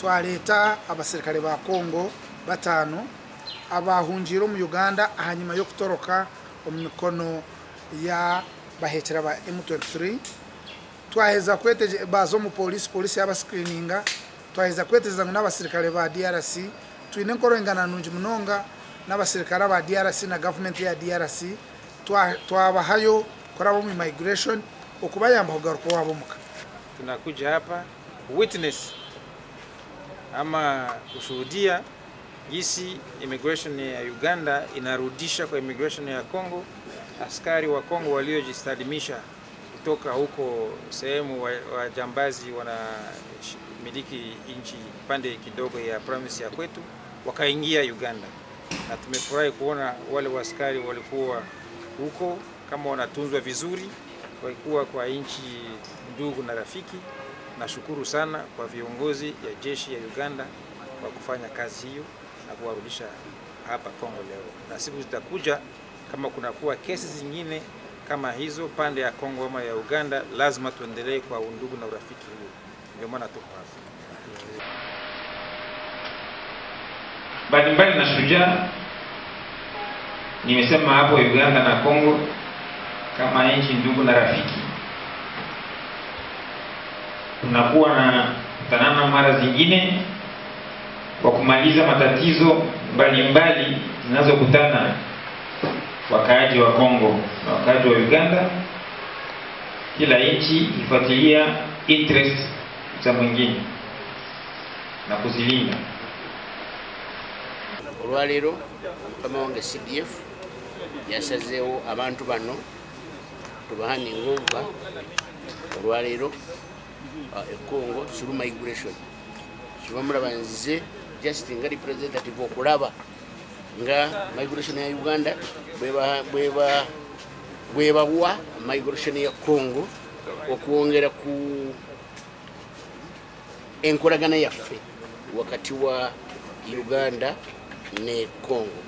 Twaleta abasirikare ba Kongo batano abahunjiro mu Uganda ahanyuma yo kutoroka omikono ya bahekera ba M23. Twaheza kweteje bazo mu police yaba screeninga. Twaheza kweteza n'abasirikare ba DRC. Twine nkorengana nunji munonga n'abasirikare ba DRC na government ya DRC. Twabahayo korabo mu migration okubayamba kugaruka wabo muka. Tunakuja hapa witness ama kushuhudia jinsi immigration ya Uganda inarudisha kwa immigration ya Kongo askari wa Kongo waliojistadimisha kutoka huko sehemu wajambazi wanamiliki nchi pande kidogo ya province ya kwetu wakaingia Uganda. Na tumefurahi kuona wale askari walikuwa huko kama wanatunzwa vizuri, walikuwa kwa nchi ndugu na rafiki. Nashukuru sana kwa viongozi ya jeshi ya Uganda kwa kufanya kazi hiyo na kuwarudisha hapa Kongo leo. Na siku zitakuja kama kuna kuwa kesi zingine kama hizo pande ya Kongo ama ya Uganda, lazima tuendelee kwa undugu na urafiki huo. Ndio maana tuko hapa. Mbali na shujaa, nimesema hapo Uganda na Kongo kama nchi ndugu na rafiki. Tunakuwa na tanana mara zingine kwa kumaliza matatizo mbalimbali zinazokutana wakaaji wa Kongo na wakaaji wa Uganda. Kila nchi ifuatilia interest za mwingine na kuzilinda. Olwalero kama wange CDF yasazeewo abantu bano tubahani ngomba olwalero Kongo suru migration kibamura banzize just nga representative okulaba nga migration ya Uganda bweba wa migration ya Kongo okuongera ku enkolagana yaffe wakati wa Uganda ne Kongo.